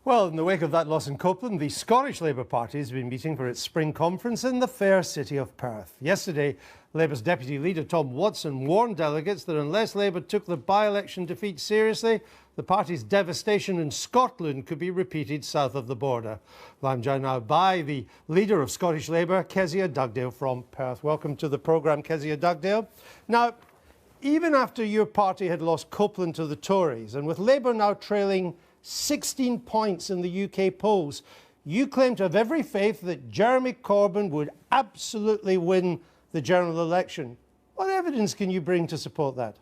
Well, in the wake of that loss in Copeland, the Scottish Labour Party has been meeting for its spring conference in the fair city of Perth. Yesterday, Labour's Deputy Leader Tom Watson warned delegates that unless Labour took the by-election defeat seriously, the party's devastation in Scotland could be repeated south of the border. Well, I'm joined now by the Leader of Scottish Labour, Kezia Dugdale from Perth. Welcome to the programme, Kezia Dugdale. Now, even after your party had lost Copeland to the Tories, and with Labour now trailing 16 points in the UK polls, you claim to have every faith that Jeremy Corbyn would absolutely win the general election. What evidence can you bring to support that?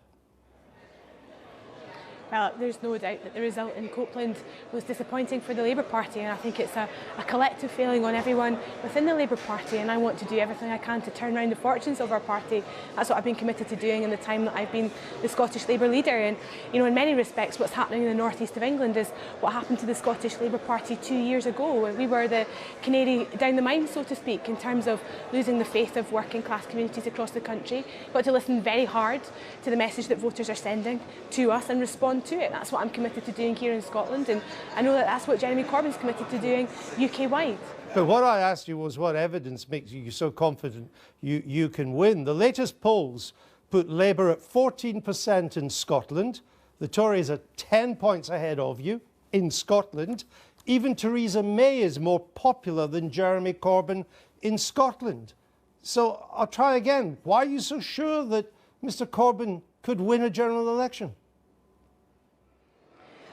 Well, there's no doubt that the result in Copeland was disappointing for the Labour Party, and I think it's a collective failing on everyone within the Labour Party, and I want to do everything I can to turn around the fortunes of our party. That's what I've been committed to doing in the time that I've been the Scottish Labour leader. And you know, in many respects, what's happening in the northeast of England is what happened to the Scottish Labour Party 2 years ago. We were the canary down the mine, so to speak, in terms of losing the faith of working class communities across the country. We've got to listen very hard to the message that voters are sending to us and respond to it. That's what I'm committed to doing here in Scotland, and I know that that's what Jeremy Corbyn's committed to doing UK-wide. But what I asked you was what evidence makes you so confident you can win. The latest polls put Labour at 14% in Scotland. The Tories are 10 points ahead of you in Scotland. Even Theresa May is more popular than Jeremy Corbyn in Scotland. So I'll try again. Why are you so sure that Mr Corbyn could win a general election?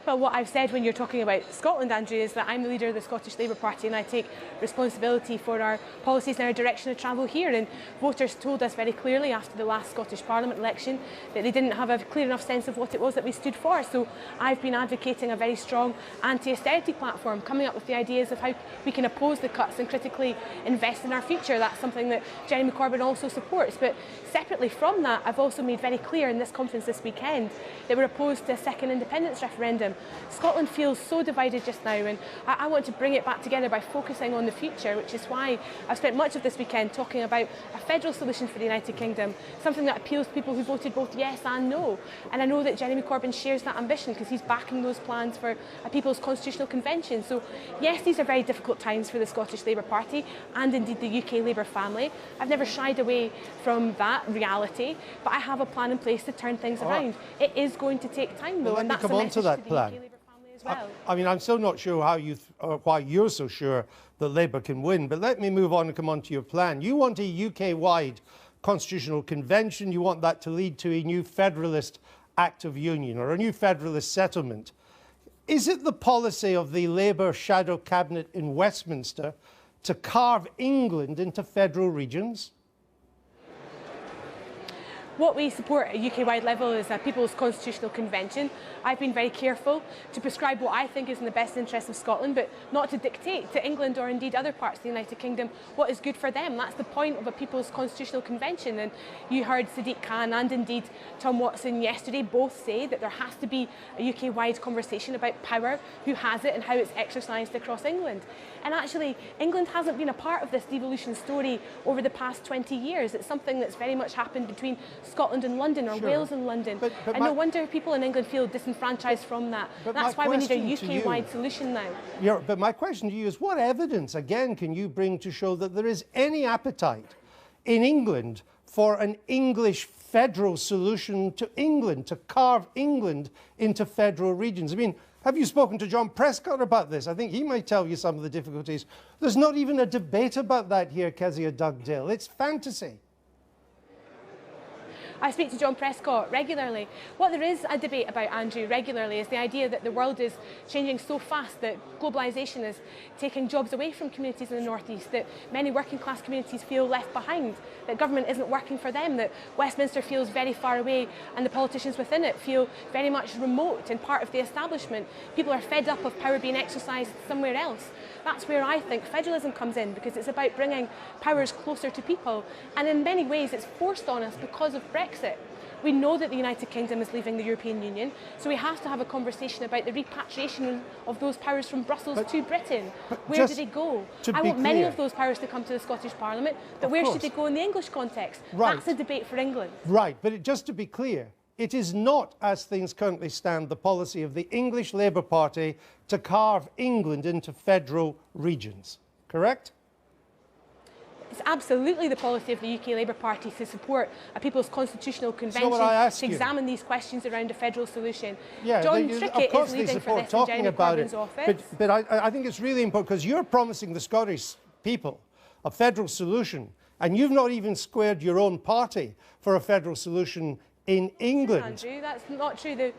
Well, what I've said when you're talking about Scotland, Andrew, is that I'm the leader of the Scottish Labour Party and I take responsibility for our policies and our direction of travel here. And voters told us very clearly after the last Scottish Parliament election that they didn't have a clear enough sense of what it was that we stood for. So I've been advocating a very strong anti-austerity platform, coming up with the ideas of how we can oppose the cuts and critically invest in our future. That's something that Jeremy Corbyn also supports. But separately from that, I've also made very clear in this conference this weekend that we're opposed to a second independence referendum. Scotland feels so divided just now, and I want to bring it back together by focusing on the future, which is why I've spent much of this weekend talking about a federal solution for the United Kingdom, something that appeals to people who voted both yes and no. And I know that Jeremy Corbyn shares that ambition because he's backing those plans for a People's Constitutional Convention. So yes, these are very difficult times for the Scottish Labour Party and indeed the UK Labour family. I've never shied away from that reality, but I have a plan in place to turn things around. It is going to take time though, and that's a message to the UK Labour family as well. I mean, I'm still not sure how why you're so sure that Labour can win, but let me move on and come on to your plan. You want a UK-wide constitutional convention. You want that to lead to a new Federalist Act of Union or a new Federalist settlement. Is it the policy of the Labour shadow cabinet in Westminster to carve England into federal regions? What we support at a UK-wide level is a People's Constitutional Convention. I've been very careful to prescribe what I think is in the best interest of Scotland, but not to dictate to England or indeed other parts of the United Kingdom what is good for them. That's the point of a People's Constitutional Convention. And you heard Sadiq Khan and indeed Tom Watson yesterday both say that there has to be a UK-wide conversation about power, who has it and how it's exercised across England. And actually, England hasn't been a part of this devolution story over the past 20 years. It's something that's very much happened between Scotland and London, or Sure. Wales and London. But and no wonder people in England feel disenfranchised from that. That's why we need a UK-wide solution now. But my question to you is, what evidence, again, can you bring to show that there is any appetite in England for an English federal solution to England, to carve England into federal regions? I mean, have you spoken to John Prescott about this? I think he might tell you some of the difficulties. There's not even a debate about that here, Kezia Dugdale. It's fantasy. I speak to John Prescott regularly. What there is a debate about, Andrew, regularly is the idea that the world is changing so fast that globalisation is taking jobs away from communities in the northeast, that many working class communities feel left behind, that government isn't working for them, that Westminster feels very far away and the politicians within it feel very much remote and part of the establishment. People are fed up of power being exercised somewhere else. That's where I think federalism comes in, because it's about bringing powers closer to people, and in many ways it's forced on us because of Brexit. We know that the United Kingdom is leaving the European Union, so we have to have a conversation about the repatriation of those powers from Brussels to Britain. Where do they go? I want many of those powers to come to the Scottish Parliament, but where should they go in the English context? Right. That's a debate for England. Right, but just to be clear, it is not, as things currently stand, the policy of the English Labour Party to carve England into federal regions. Correct? It's absolutely the policy of the UK Labour Party to support a People's Constitutional Convention to examine these questions around a federal solution. Yeah, John Trickett is leading for this in Jeremy Corbyn's office. But I think it's really important because you're promising the Scottish people a federal solution, and you've not even squared your own party for a federal solution in England. Andrew, that's not true.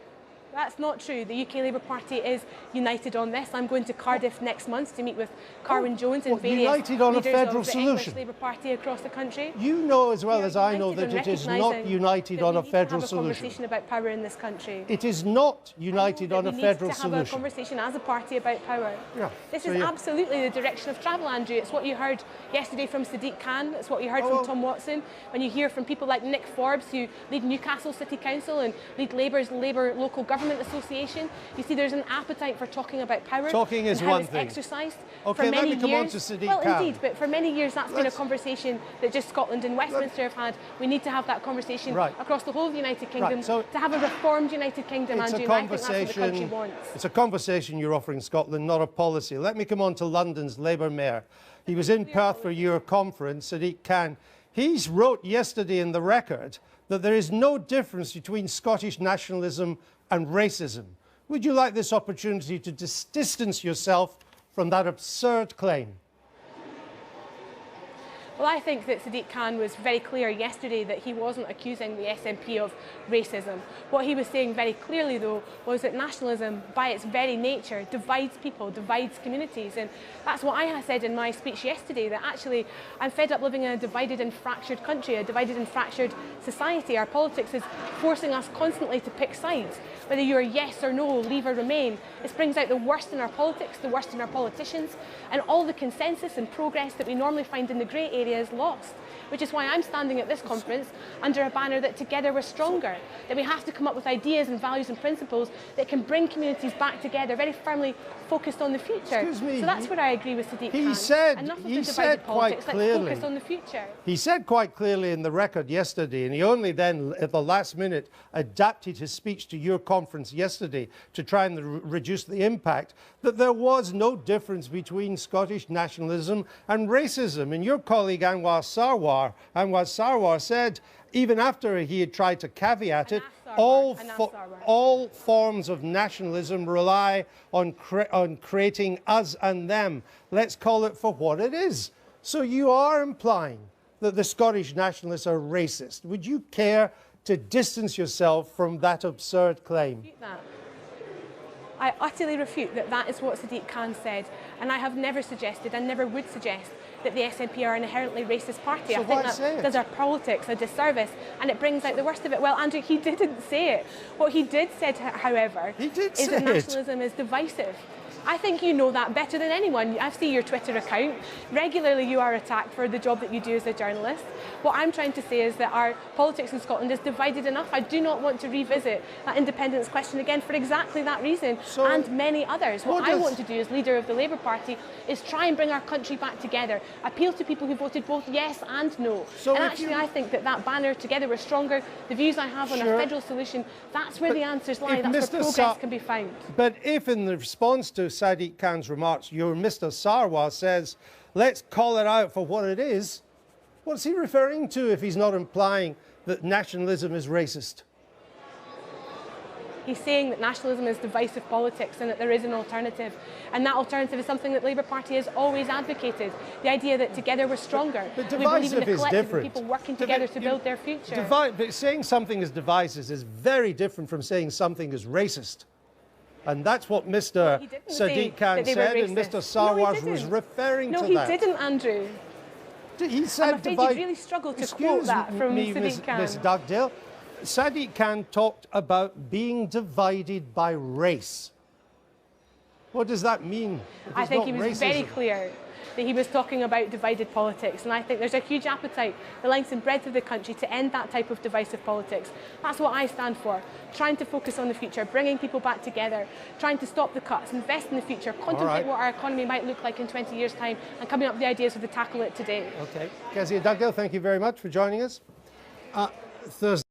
That's not true. The UK Labour Party is united on this. I'm going to Cardiff next month to meet with Carwyn Jones and various united on a leaders federal of the solution. English Labour Party across the country. You know as well as I know united that on it is not united on a federal solution. We need to have a conversation about power in this country. It is not united on a federal solution. We need to have a conversation as a party about power. Yeah. This is absolutely the direction of travel, Andrew. It's what you heard yesterday from Sadiq Khan. It's what you heard from Tom Watson. When you hear from people like Nick Forbes, who lead Newcastle City Council and lead Labour's Labour Local Government Association, you see there's an appetite for talking about power. Talking is one thing. Exercised okay, for many let me come years. on to Sadiq well, Khan. indeed, but for many years that's been a conversation that just Scotland and Westminster have had. We need to have that conversation across the whole of the United Kingdom so to have a reformed United Kingdom, Andrew, and I think that's what the country wants. It's a conversation you're offering Scotland, not a policy. Let me come on to London's Labour Mayor. He was in Perth for your conference, Sadiq Khan. He wrote yesterday in the Record that there is no difference between Scottish nationalism and racism. Would you like this opportunity to distance yourself from that absurd claim? Well, I think that Sadiq Khan was very clear yesterday that he wasn't accusing the SNP of racism. What he was saying very clearly, though, was that nationalism, by its very nature, divides people, divides communities. And that's what I said in my speech yesterday, that actually I'm fed up living in a divided and fractured country, a divided and fractured society. Our politics is forcing us constantly to pick sides. Whether you're yes or no, leave or remain, it brings out the worst in our politics, the worst in our politicians, and all the consensus and progress that we normally find in the grey area is lost. Which is why I'm standing at this conference under a banner that together we're stronger, that we have to come up with ideas and values and principles that can bring communities back together, very firmly focused on the future. Excuse me, so that's where I agree with Sadiq Khan. He said quite clearly, let's focus on the future. He said quite clearly in the Record yesterday, and he only then at the last minute adapted his speech to your conference yesterday to try and reduce the impact, that there was no difference between Scottish nationalism and racism. And your colleague Anwar Sarwar said, even after he had tried to caveat it, all forms of nationalism rely on creating us and them. Let's call it for what it is. So you are implying that the Scottish nationalists are racist. Would you care to distance yourself from that absurd claim? I utterly refute that that is what Sadiq Khan said, and I have never suggested and never would suggest that the SNP are an inherently racist party. So I think that does our politics a disservice, and it brings out the worst of it. Well, Andrew, he didn't say it. What he did say, however, is that nationalism is divisive. I think you know that better than anyone. I see your Twitter account. Regularly you are attacked for the job that you do as a journalist. What I'm trying to say is that our politics in Scotland is divided enough. I do not want to revisit that independence question again for exactly that reason and many others. What I want to do as leader of the Labour Party is try and bring our country back together, appeal to people who voted both yes and no. And actually I think that that banner, Together We're Stronger, the views I have on a federal solution, that's where the answers lie, that's where progress can be found. But if in the response to Sadiq Khan's remarks, your Mr. Sarwar says, let's call it out for what it is, what's he referring to if he's not implying that nationalism is racist? He's saying that nationalism is divisive politics and that there is an alternative. And that alternative is something that the Labour Party has always advocated. The idea that together we're stronger. But we believe in the collective different. And people working together to build their future. But saying something is divisive is very different from saying something is racist. And that's what Mr. Sadiq Khan said, and Mr. Sarwar was referring to that. No, he didn't, Andrew. He said, I'm afraid you really struggled to quote that from Sadiq Khan. Ms. Dugdale, Sadiq Khan talked about being divided by race. What does that mean? I think he was very clear that he was talking about divided politics, and I think there's a huge appetite, the length and breadth of the country, to end that type of divisive politics. That's what I stand for, trying to focus on the future, bringing people back together, trying to stop the cuts, invest in the future, contemplate what our economy might look like in 20 years' time, and coming up with the ideas to tackle it today. Okay. Kezia, Dugdale, thank you very much for joining us. Thursday.